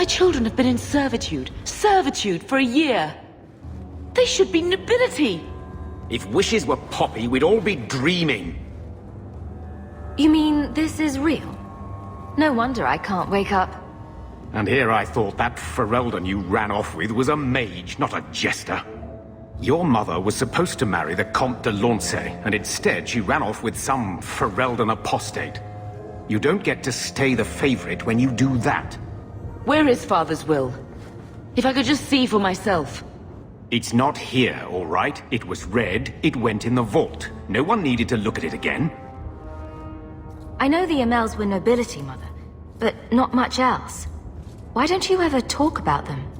My children have been in servitude for a year. They should be nobility. If wishes were poppy, we'd all be dreaming. You mean this is real? No wonder I can't wake up. And here I thought that Ferelden you ran off with was a mage, not a jester. Your mother was supposed to marry the Comte de Launcey, and instead she ran off with some Ferelden apostate. You don't get to stay the favorite when you do that. Where is Father's will? If I could just see for myself. It's not here, all right? It was read, it went in the vault. No one needed to look at it again. I know the Amels were nobility, Mother, but not much else. Why don't you ever talk about them?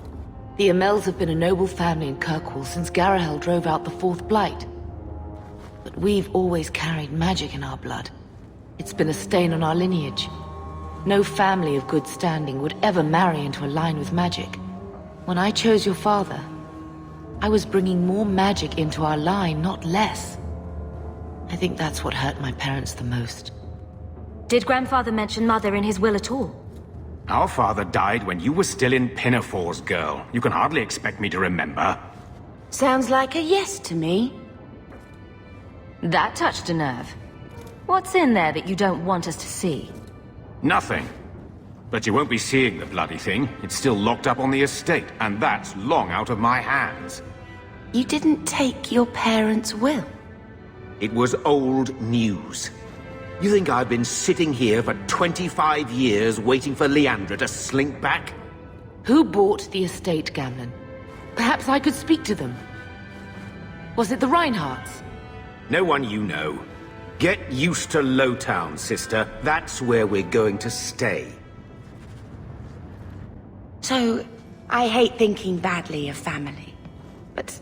The Amels have been a noble family in Kirkwall since Garahel drove out the Fourth Blight. But we've always carried magic in our blood. It's been a stain on our lineage. No family of good standing would ever marry into a line with magic. When I chose your father, I was bringing more magic into our line, not less. I think that's what hurt my parents the most. Did Grandfather mention Mother in his will at all? Our father died when you were still in Pinafores, girl. You can hardly expect me to remember. Sounds like a yes to me. That touched a nerve. What's in there that you don't want us to see? Nothing. But you won't be seeing the bloody thing. It's still locked up on the estate, and that's long out of my hands. You didn't take your parents' will? It was old news. You think I've been sitting here for 25 years waiting for Leandra to slink back? Who bought the estate, Gamlen? Perhaps I could speak to them. Was it the Reinhardts? No one you know. Get used to Lowtown, sister. That's where we're going to stay. So, I hate thinking badly of family. But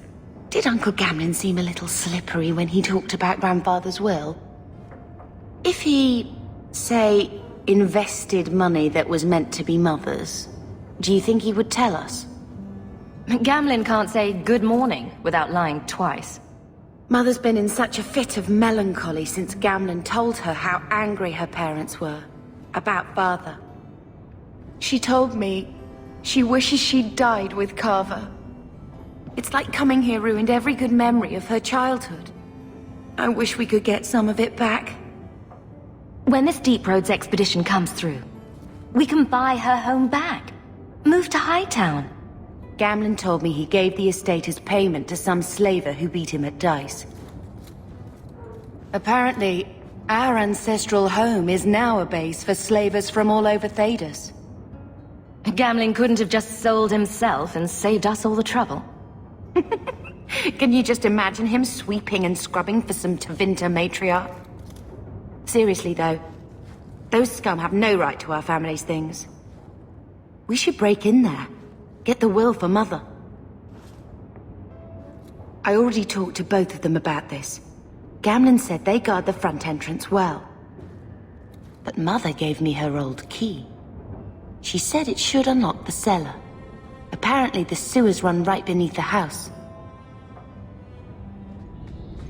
did Uncle Gamlen seem a little slippery when he talked about Grandfather's will? If he, say, invested money that was meant to be Mother's, do you think he would tell us? Gamlen can't say good morning without lying twice. Mother's been in such a fit of melancholy since Gamlen told her how angry her parents were about Father. She told me she wishes she'd died with Carver. It's like coming here ruined every good memory of her childhood. I wish we could get some of it back. When this Deep Roads expedition comes through, we can buy her home back. Move to Hightown. Gamlen told me he gave the estate as payment to some slaver who beat him at dice. Apparently, our ancestral home is now a base for slavers from all over Thedas. Gamlen couldn't have just sold himself and saved us all the trouble. Can you just imagine him sweeping and scrubbing for some Tevinter matriarch? Seriously, though, those scum have no right to our family's things. We should break in there. Get the will for Mother. I already talked to both of them about this. Gamlen said they guard the front entrance well. But Mother gave me her old key. She said it should unlock the cellar. Apparently the sewers run right beneath the house.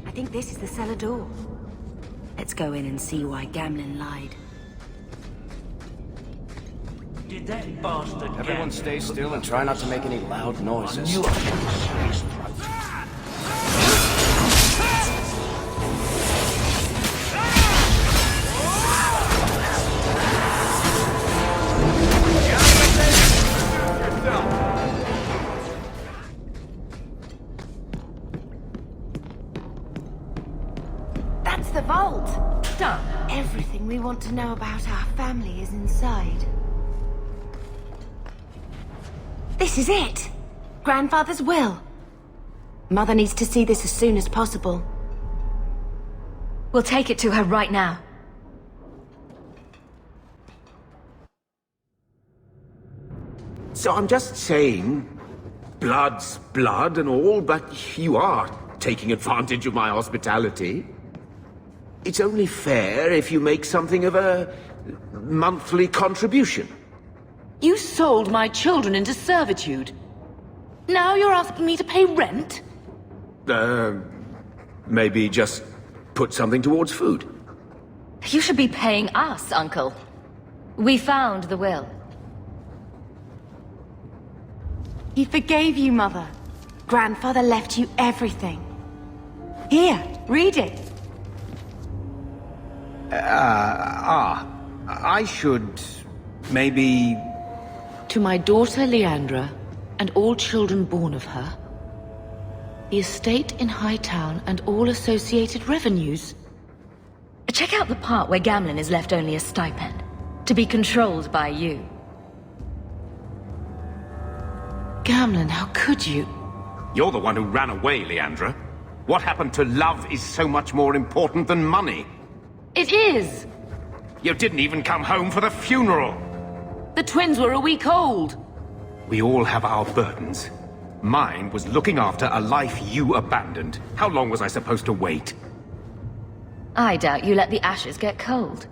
I think this is the cellar door. Let's go in and see why Gamlen lied. Did that bastard Everyone stay still and try not to make any loud noises. That's the vault! Done. Everything we want to know about our family is inside. This is it! Grandfather's will. Mother needs to see this as soon as possible. We'll take it to her right now. So I'm just saying, blood's blood and all, but you are taking advantage of my hospitality. It's only fair if you make something of a monthly contribution. You sold my children into servitude. Now you're asking me to pay rent? Maybe just put something towards food. You should be paying us, Uncle. We found the will. He forgave you, Mother. Grandfather left you everything. Here, read it. I should... maybe... To my daughter Leandra, and all children born of her, the estate in Hightown and all associated revenues. Check out the part where Gamlen is left only a stipend, to be controlled by you. Gamlen, how could you? You're the one who ran away, Leandra. What happened to love is so much more important than money. It is! You didn't even come home for the funeral. The twins were a week old. We all have our burdens. Mine was looking after a life you abandoned. How long was I supposed to wait? I doubt you let the ashes get cold.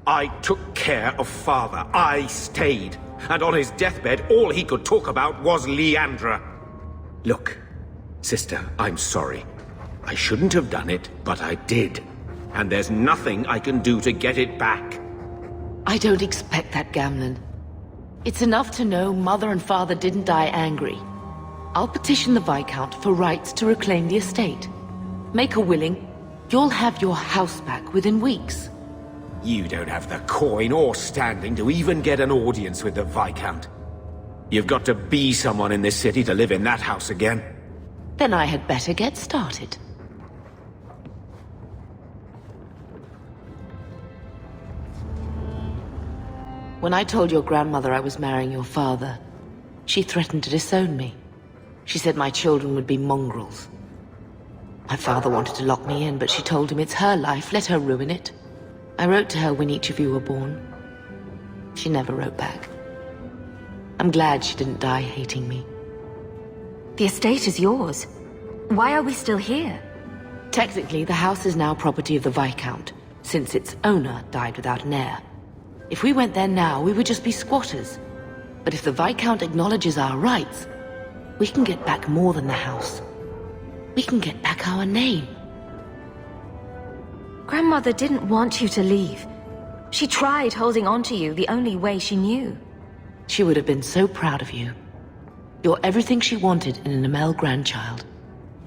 I took care of Father. I stayed. And on his deathbed, all he could talk about was Leandra. Look, sister, I'm sorry. I shouldn't have done it, but I did. And there's nothing I can do to get it back. I don't expect that, Gamlen. It's enough to know Mother and Father didn't die angry. I'll petition the Viscount for rights to reclaim the estate. Make her willing, you'll have your house back within weeks. You don't have the coin or standing to even get an audience with the Viscount. You've got to be someone in this city to live in that house again. Then I had better get started. When I told your grandmother I was marrying your father, she threatened to disown me. She said my children would be mongrels. My father wanted to lock me in, but she told him it's her life, let her ruin it. I wrote to her when each of you were born. She never wrote back. I'm glad she didn't die hating me. The estate is yours. Why are we still here? Technically, the house is now property of the Viscount, since its owner died without an heir. If we went there now, we would just be squatters. But if the Viscount acknowledges our rights, we can get back more than the house. We can get back our name. Grandmother didn't want you to leave. She tried holding on to you the only way she knew. She would have been so proud of you. You're everything she wanted in an Amel grandchild.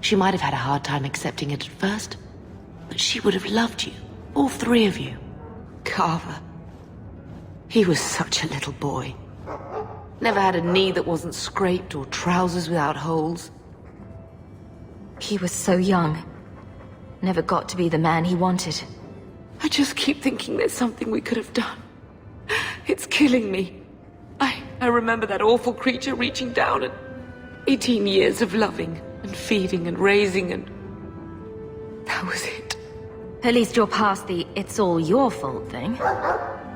She might have had a hard time accepting it at first, but she would have loved you, all three of you. Carver. He was such a little boy. Never had a knee that wasn't scraped or trousers without holes. He was so young. Never got to be the man he wanted. I just keep thinking there's something we could have done. It's killing me. I remember that awful creature reaching down and 18 years of loving and feeding and raising and... that was it. At least you're past the it's all your fault thing.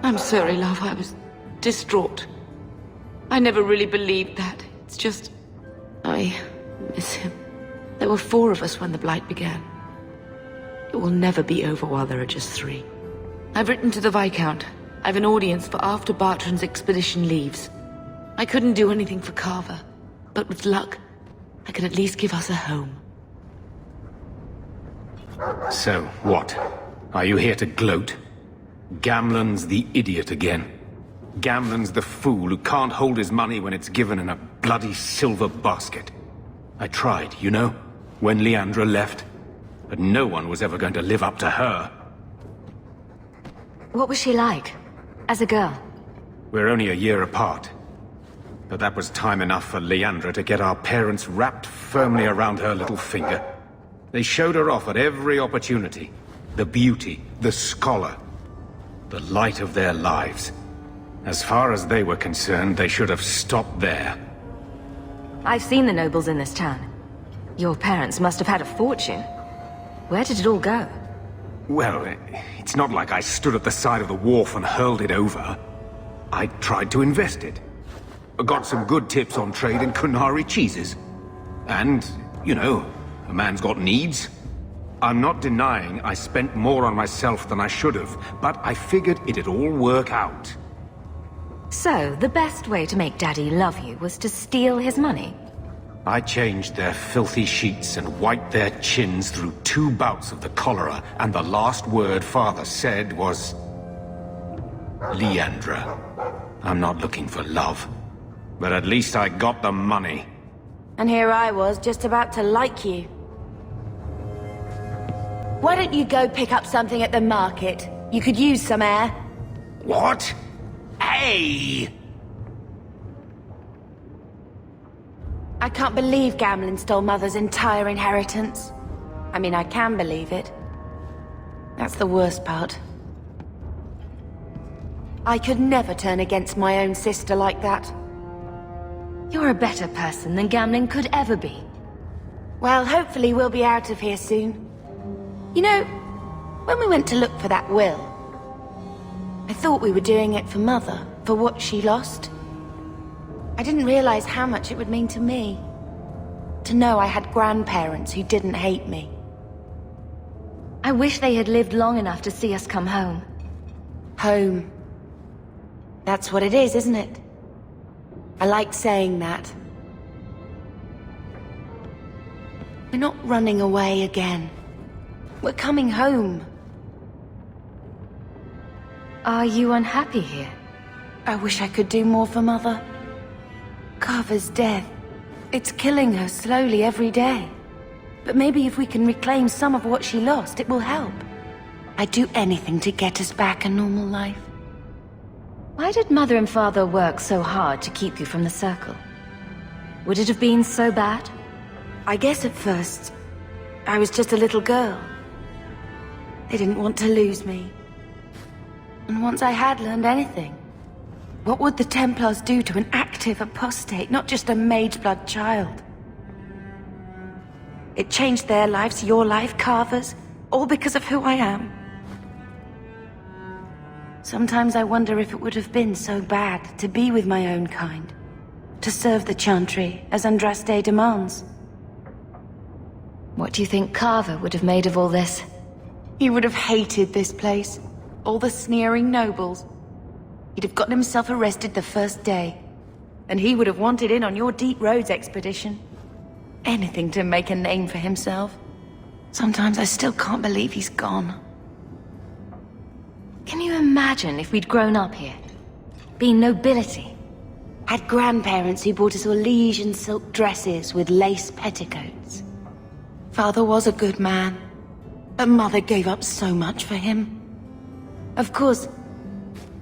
I'm sorry, love. I was distraught. I never really believed that. It's just... I miss him. There were 4 of us when the Blight began. It will never be over while there are just 3. I've written to the Viscount. I've an audience for after Bartran's expedition leaves. I couldn't do anything for Carver, but with luck, I can at least give us a home. So, what? Are you here to gloat? Gamlen's the idiot again. Gamlen's the fool who can't hold his money when it's given in a bloody silver basket. I tried, you know, when Leandra left. But no one was ever going to live up to her. What was she like? As a girl? We're only a year apart. But that was time enough for Leandra to get our parents wrapped firmly around her little finger. They showed her off at every opportunity. The beauty, the scholar, the light of their lives. As far as they were concerned, they should have stopped there. I've seen the nobles in this town. Your parents must have had a fortune. Where did it all go? Well, it's not like I stood at the side of the wharf and hurled it over. I tried to invest it. Got some good tips on trade in Kunari cheeses. And, you know, a man's got needs. I'm not denying I spent more on myself than I should have, but I figured it'd all work out. So, the best way to make Daddy love you was to steal his money? I changed their filthy sheets and wiped their chins through 2 bouts of the cholera, and the last word Father said was... Leandra, I'm not looking for love. But at least I got the money. And here I was, just about to like you. Why don't you go pick up something at the market? You could use some air. What? Hey! I can't believe Gamlen stole Mother's entire inheritance. I mean, I can believe it. That's the worst part. I could never turn against my own sister like that. You're a better person than Gamlen could ever be. Well, hopefully we'll be out of here soon. You know, when we went to look for that will, I thought we were doing it for Mother, for what she lost. I didn't realize how much it would mean to me. To know I had grandparents who didn't hate me. I wish they had lived long enough to see us come home. Home. That's what it is, isn't it? I like saying that. We're not running away again. We're coming home. Are you unhappy here? I wish I could do more for Mother. Carver's death. It's killing her slowly every day. But maybe if we can reclaim some of what she lost, it will help. I'd do anything to get us back a normal life. Why did Mother and Father work so hard to keep you from the circle? Would it have been so bad? I guess at first, I was just a little girl. They didn't want to lose me. And once I had learned anything, what would the Templars do to an active apostate, not just a mage-blood child? It changed their lives, your life, Carver's, all because of who I am. Sometimes I wonder if it would have been so bad to be with my own kind, to serve the Chantry as Andraste demands. What do you think Carver would have made of all this? He would have hated this place, all the sneering nobles. He'd have gotten himself arrested the first day, and he would have wanted in on your Deep Roads expedition. Anything to make a name for himself. Sometimes I still can't believe he's gone. Can you imagine if we'd grown up here? Been nobility? Had grandparents who bought us all liege and silk dresses with lace petticoats. Father was a good man, but Mother gave up so much for him. Of course,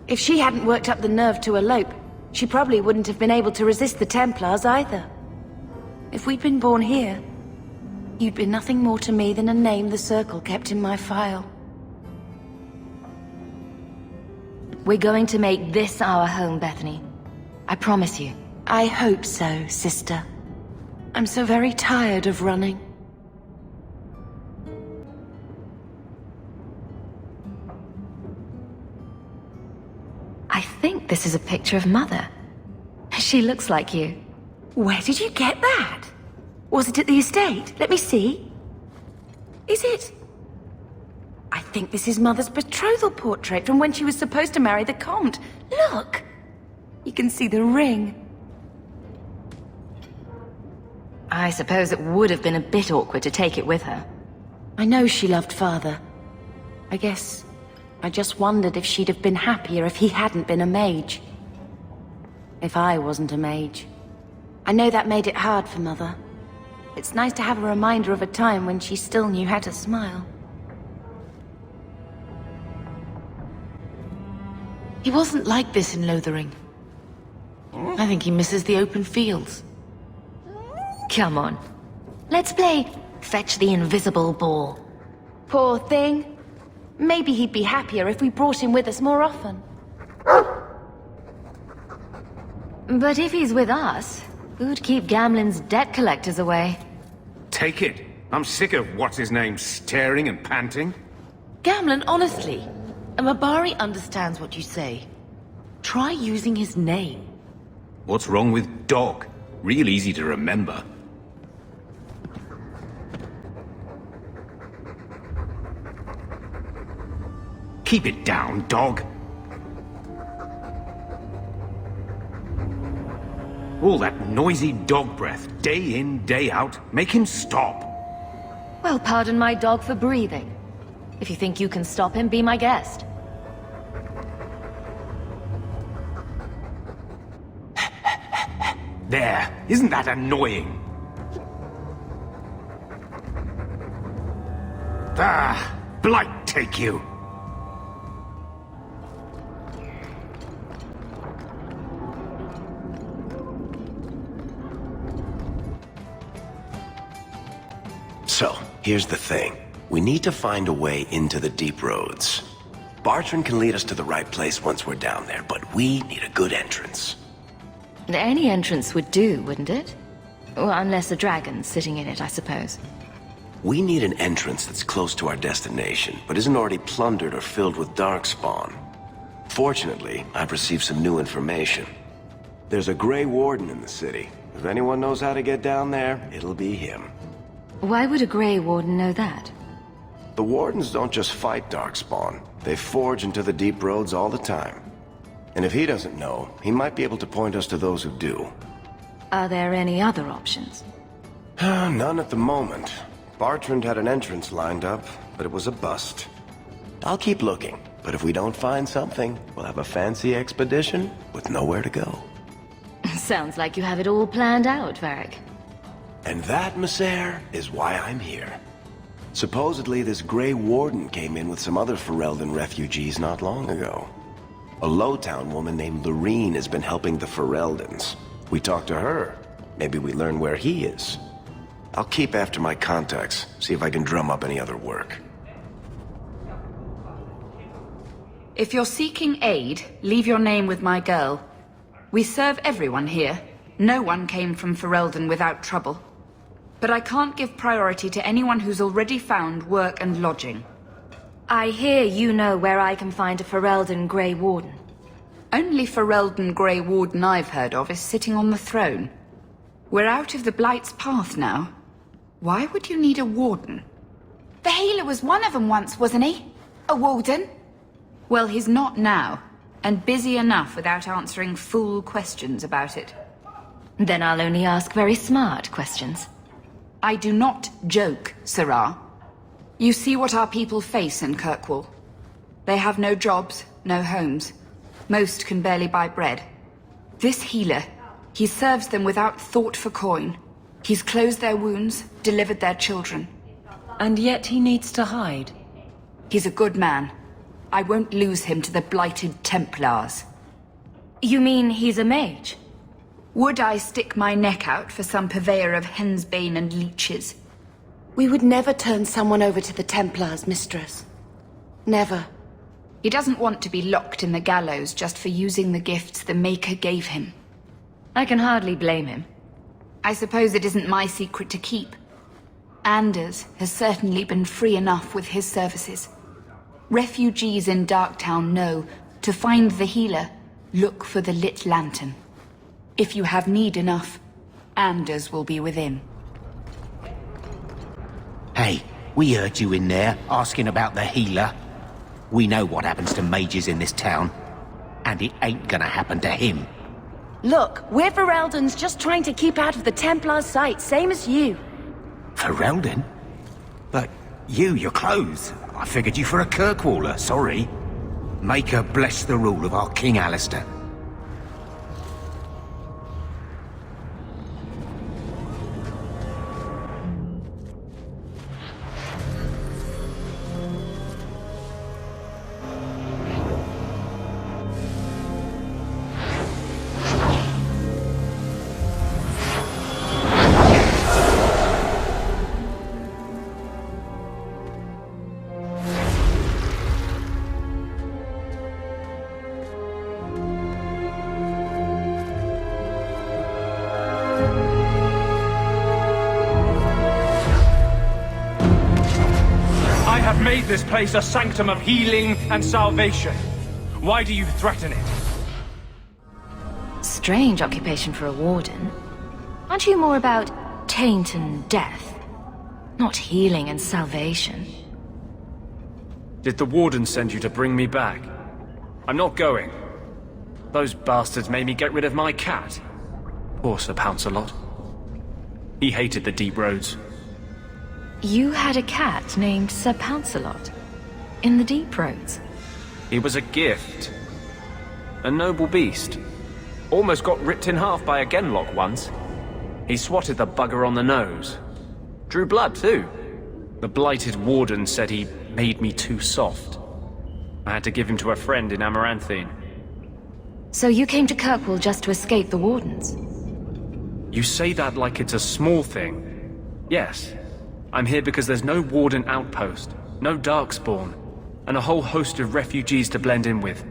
if she hadn't worked up the nerve to elope, she probably wouldn't have been able to resist the Templars either. If we'd been born here, you'd be nothing more to me than a name the Circle kept in my file. We're going to make this our home, Bethany. I promise you. I hope so, sister. I'm so very tired of running. I think this is a picture of Mother. She looks like you. Where did you get that? Was it at the estate? Let me see. Is it? I think this is Mother's betrothal portrait from when she was supposed to marry the Comte. Look! You can see the ring. I suppose it would have been a bit awkward to take it with her. I know she loved Father. I guess I just wondered if she'd have been happier if he hadn't been a mage. If I wasn't a mage. I know that made it hard for Mother. It's nice to have a reminder of a time when she still knew how to smile. He wasn't like this in Lothering. I think he misses the open fields. Come on. Let's play Fetch the Invisible Ball. Poor thing. Maybe he'd be happier if we brought him with us more often. But if he's with us, who'd keep Gamlen's debt collectors away? Take it. I'm sick of what's-his-name staring and panting. Gamlen, honestly, a Mabari understands what you say. Try using his name. What's wrong with dog? Real easy to remember. Keep it down, dog. All that noisy dog breath, day in, day out. Make him stop. Well, pardon my dog for breathing. If you think you can stop him, be my guest. There, isn't that annoying? Ah, blight take you! So, here's the thing. We need to find a way into the deep roads. Bartrand can lead us to the right place once we're down there, but we need a good entrance. Any entrance would do, wouldn't it? Well, unless a dragon's sitting in it, I suppose. We need an entrance that's close to our destination, but isn't already plundered or filled with darkspawn. Fortunately, I've received some new information. There's a Grey Warden in the city. If anyone knows how to get down there, it'll be him. Why would a Grey Warden know that? The Wardens don't just fight darkspawn. They forge into the deep roads all the time. And if he doesn't know, he might be able to point us to those who do. Are there any other options? None at the moment. Bartrand had an entrance lined up, but it was a bust. I'll keep looking, but if we don't find something, we'll have a fancy expedition with nowhere to go. Sounds like you have it all planned out, Varric. And that, Messer, is why I'm here. Supposedly, this Grey Warden came in with some other Ferelden refugees not long ago. A Lowtown woman named Lorene has been helping the Fereldans. We talked to her. Maybe we learn where he is. I'll keep after my contacts, see if I can drum up any other work. If you're seeking aid, leave your name with my girl. We serve everyone here. No one came from Ferelden without trouble. But I can't give priority to anyone who's already found work and lodging. I hear you know where I can find a Ferelden Grey Warden. Only Ferelden Grey Warden I've heard of is sitting on the throne. We're out of the Blight's path now. Why would you need a warden? The healer was one of them once, wasn't he? A warden? Well, he's not now, and busy enough without answering fool questions about it. Then I'll only ask very smart questions. I do not joke, Sirrah. You see what our people face in Kirkwood. They have no jobs, no homes. Most can barely buy bread. This healer, he serves them without thought for coin. He's closed their wounds, delivered their children. And yet he needs to hide. He's a good man. I won't lose him to the blighted Templars. You mean he's a mage? Would I stick my neck out for some purveyor of hensbane and leeches? We would never turn someone over to the Templars, mistress. Never. He doesn't want to be locked in the gallows just for using the gifts the Maker gave him. I can hardly blame him. I suppose it isn't my secret to keep. Anders has certainly been free enough with his services. Refugees in Darktown know, to find the healer, look for the lit lantern. If you have need enough, Anders will be within. Hey, we heard you in there, asking about the healer. We know what happens to mages in this town, and it ain't gonna happen to him. Look, we're Fereldans just trying to keep out of the Templar's sight, same as you. Ferelden? But your clothes. I figured you for a Kirkwaller, sorry. Maker bless the rule of our King Alistair. Made this place a sanctum of healing and salvation. Why do you threaten it? Strange occupation for a warden. Aren't you more about taint and death? Not healing and salvation. Did the warden send you to bring me back? I'm not going. Those bastards made me get rid of my cat. Poor Sir Pouncelot. He hated the deep roads. You had a cat named Sir Pouncelot in the deep roads. He was a gift. A noble beast. Almost got ripped in half by a genlock once. He swatted the bugger on the nose. Drew blood, too. The blighted warden said he made me too soft. I had to give him to a friend in Amaranthine. So you came to Kirkwood just to escape the wardens? You say that like it's a small thing. Yes. I'm here because there's no warden outpost, no darkspawn, and a whole host of refugees to blend in with.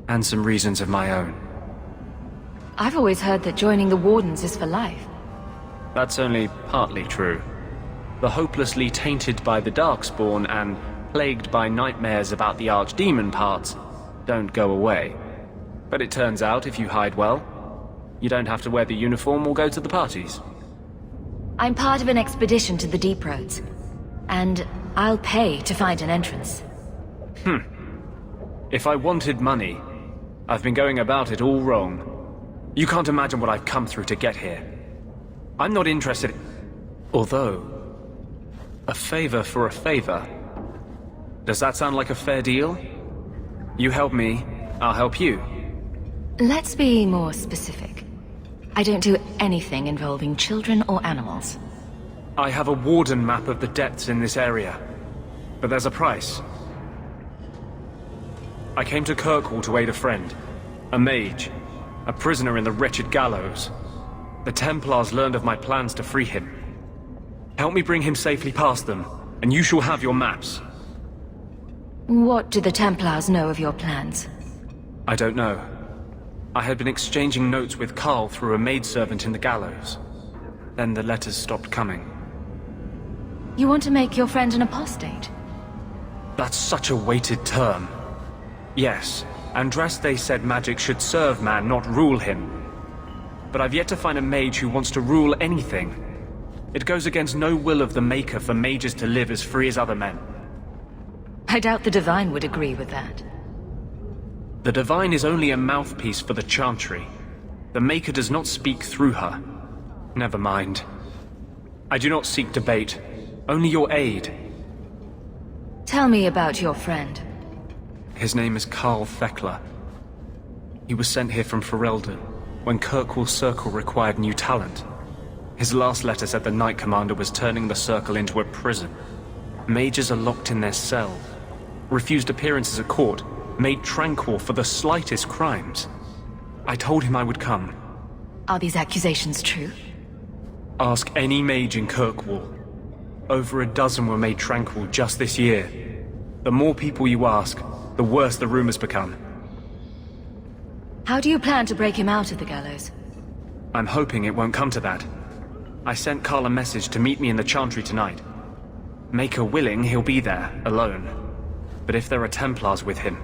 And some reasons of my own. I've always heard that joining the wardens is for life. That's only partly true. The hopelessly tainted by the darkspawn and plagued by nightmares about the archdemon parts don't go away. But it turns out if you hide well, you don't have to wear the uniform or go to the parties. I'm part of an expedition to the Deep Roads, and I'll pay to find an entrance. If I wanted money, I've been going about it all wrong. You can't imagine what I've come through to get here. I'm not interested. Although, a favor for a favor. Does that sound like a fair deal? You help me, I'll help you. Let's be more specific. I don't do anything involving children or animals. I have a warden map of the depths in this area, but there's a price. I came to Kirkwood to aid a friend, a mage, a prisoner in the wretched gallows. The Templars learned of my plans to free him. Help me bring him safely past them, and you shall have your maps. What do the Templars know of your plans? I don't know. I had been exchanging notes with Carl through a maidservant in the gallows. Then the letters stopped coming. You want to make your friend an apostate? That's such a weighted term. Yes, Andraste said magic should serve man, not rule him. But I've yet to find a mage who wants to rule anything. It goes against no will of the Maker for mages to live as free as other men. I doubt the Divine would agree with that. The Divine is only a mouthpiece for the Chantry. The Maker does not speak through her. Never mind. I do not seek debate, only your aid. Tell me about your friend. His name is Carl Thekla. He was sent here from Ferelden when Kirkwood's Circle required new talent. His last letter said the Knight Commander was turning the Circle into a prison. Mages are locked in their cells, refused appearances at court, made tranquil for the slightest crimes. I told him I would come. Are these accusations true? Ask any mage in Kirkwood. Over a dozen were made tranquil just this year. The more people you ask, the worse the rumors become. How do you plan to break him out of the gallows? I'm hoping it won't come to that. I sent Carl a message to meet me in the Chantry tonight. Maker willing, he'll be there, alone. But if there are Templars with him,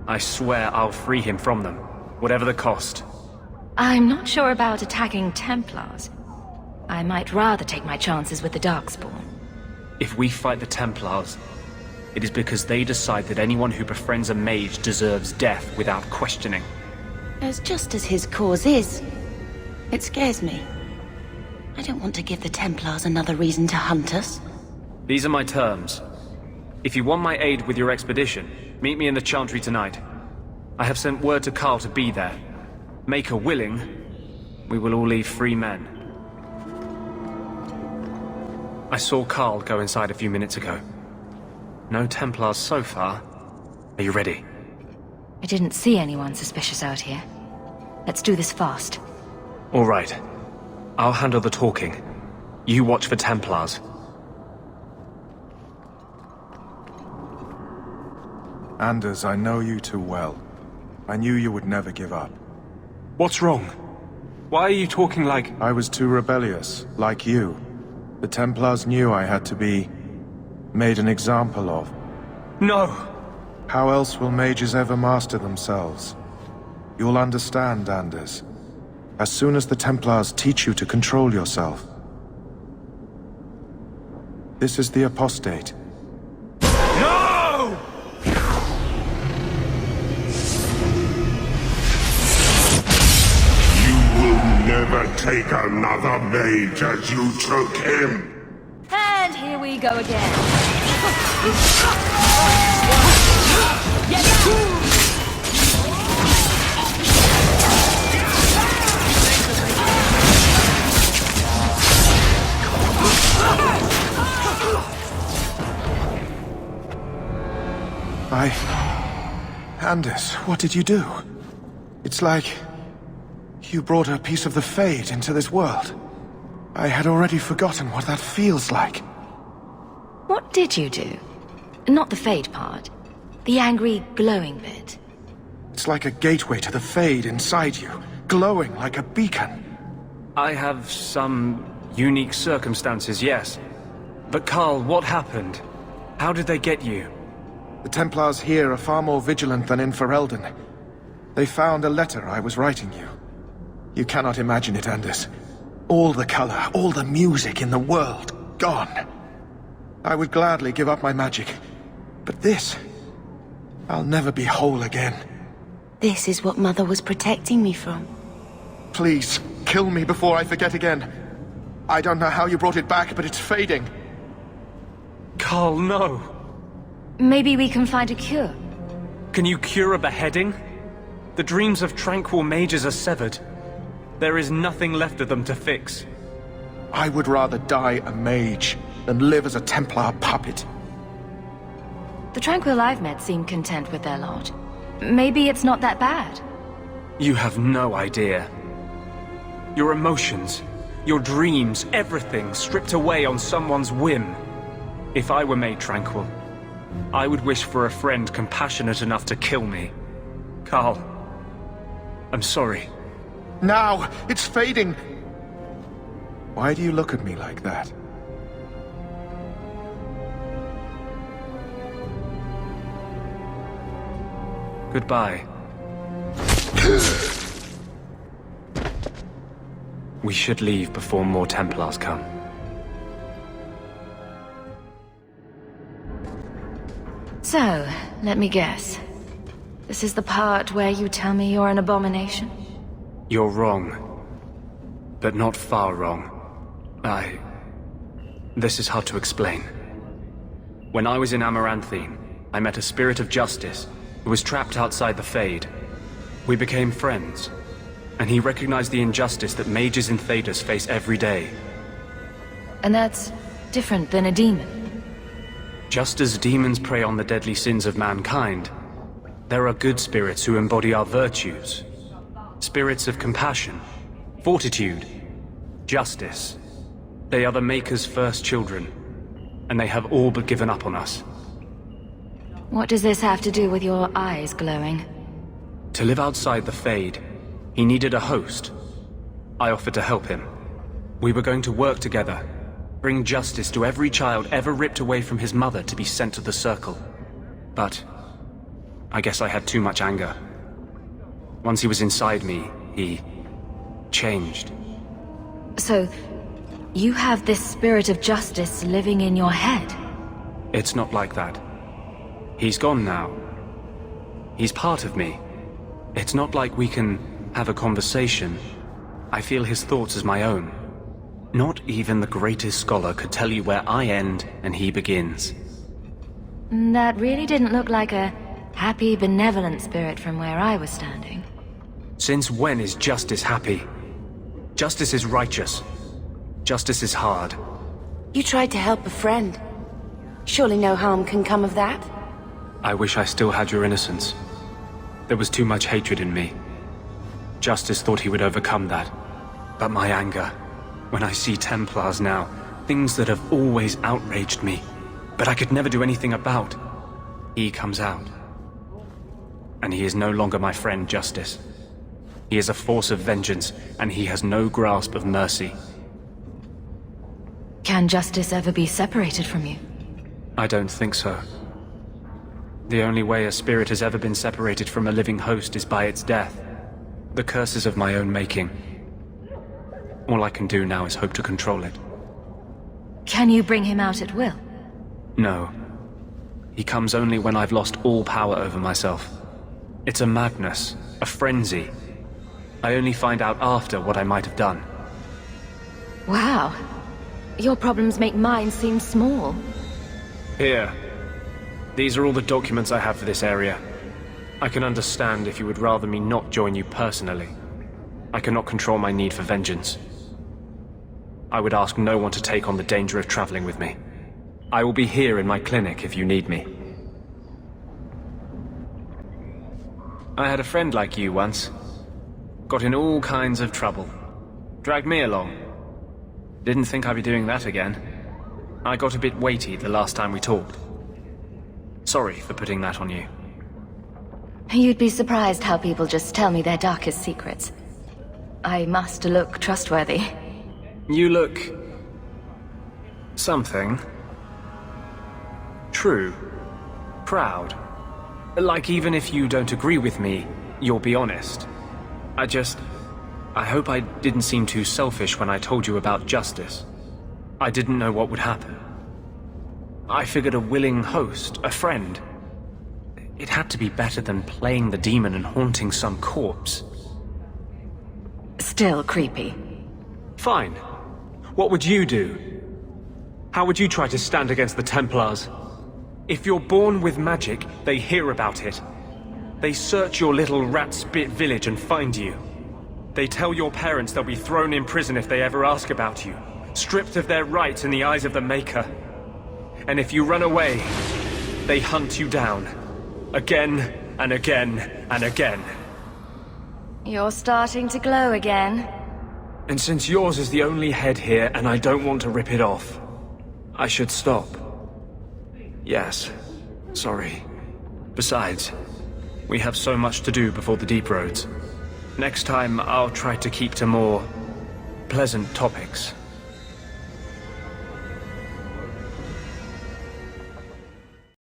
I swear I'll free him from them, whatever the cost. I'm not sure about attacking Templars. I might rather take my chances with the Darkspawn. If we fight the Templars, it is because they decide that anyone who befriends a mage deserves death without questioning. As just as his cause is, it scares me. I don't want to give the Templars another reason to hunt us. These are my terms. If you want my aid with your expedition, meet me in the Chantry tonight. I have sent word to Carl to be there. Maker willing, we will all leave free men. I saw Carl go inside a few minutes ago. No Templars so far. Are you ready? I didn't see anyone suspicious out here. Let's do this fast. All right. I'll handle the talking. You watch for Templars. Anders, I know you too well. I knew you would never give up. What's wrong? Why are you talking like... I was too rebellious, like you. The Templars knew I had to be... made an example of. No! How else will mages ever master themselves? You'll understand, Anders. As soon as the Templars teach you to control yourself. This is the apostate. No! You will never take another mage as you took him. And here we go again. Anders, what did you do? It's like you brought a piece of the Fade into this world. I had already forgotten what that feels like. What did you do? Not the Fade part. The angry, glowing bit. It's like a gateway to the Fade inside you, glowing like a beacon. I have some unique circumstances, yes. But Carl, what happened? How did they get you? The Templars here are far more vigilant than in Ferelden. They found a letter I was writing you. You cannot imagine it, Anders. All the color, all the music in the world, gone. I would gladly give up my magic. But this... I'll never be whole again. This is what Mother was protecting me from. Please, kill me before I forget again. I don't know how you brought it back, but it's fading. Carl, no. Maybe we can find a cure. Can you cure a beheading? The dreams of tranquil mages are severed. There is nothing left of them to fix. I would rather die a mage than live as a Templar puppet. The Tranquil I've met seem content with their lot. Maybe it's not that bad. You have no idea. Your emotions, your dreams, everything stripped away on someone's whim. If I were made tranquil, I would wish for a friend compassionate enough to kill me. Carl, I'm sorry. Now! It's fading! Why do you look at me like that? Goodbye. We should leave before more Templars come. So, let me guess. This is the part where you tell me you're an abomination? You're wrong. But not far wrong. This is hard to explain. When I was in Amaranthine, I met a spirit of justice who was trapped outside the Fade. We became friends, and he recognized the injustice that mages in Thedas face every day. And that's different than a demon? Just as demons prey on the deadly sins of mankind, there are good spirits who embody our virtues. Spirits of compassion, fortitude, justice. They are the Maker's first children, and they have all but given up on us. What does this have to do with your eyes glowing? To live outside the Fade, he needed a host. I offered to help him. We were going to work together, bring justice to every child ever ripped away from his mother to be sent to the Circle. But I guess I had too much anger. Once he was inside me, he changed. So, you have this spirit of justice living in your head? It's not like that. He's gone now. He's part of me. It's not like we can have a conversation. I feel his thoughts as my own. Not even the greatest scholar could tell you where I end and he begins. That really didn't look like a happy, benevolent spirit from where I was standing. Since when is justice happy? Justice is righteous. Justice is hard. You tried to help a friend. Surely no harm can come of that? I wish I still had your innocence. There was too much hatred in me. Justice thought he would overcome that. But my anger, when I see Templars now, things that have always outraged me, but I could never do anything about, he comes out. And he is no longer my friend, Justice. He is a force of vengeance, and he has no grasp of mercy. Can Justice ever be separated from you? I don't think so. The only way a spirit has ever been separated from a living host is by its death. The curse is of my own making. All I can do now is hope to control it. Can you bring him out at will? No. He comes only when I've lost all power over myself. It's a madness, a frenzy. I only find out after what I might have done. Wow. Your problems make mine seem small. Here. These are all the documents I have for this area. I can understand if you would rather me not join you personally. I cannot control my need for vengeance. I would ask no one to take on the danger of traveling with me. I will be here in my clinic if you need me. I had a friend like you once. Got in all kinds of trouble. Dragged me along. Didn't think I'd be doing that again. I got a bit weighty the last time we talked. Sorry for putting that on you. You'd be surprised how people just tell me their darkest secrets. I must look trustworthy. You look... something. True. Proud. Like even if you don't agree with me, you'll be honest. I hope I didn't seem too selfish when I told you about justice. I didn't know what would happen. I figured a willing host, a friend. It had to be better than playing the demon and haunting some corpse. Still creepy. Fine. What would you do? How would you try to stand against the Templars? If you're born with magic, they hear about it. They search your little rat-spit village and find you. They tell your parents they'll be thrown in prison if they ever ask about you, stripped of their rights in the eyes of the Maker. And if you run away, they hunt you down. Again, and again, and again. You're starting to glow again. And since yours is the only head here and I don't want to rip it off, I should stop. Yes, sorry. Besides, we have so much to do before the deep roads. Next time, I'll try to keep to more pleasant topics.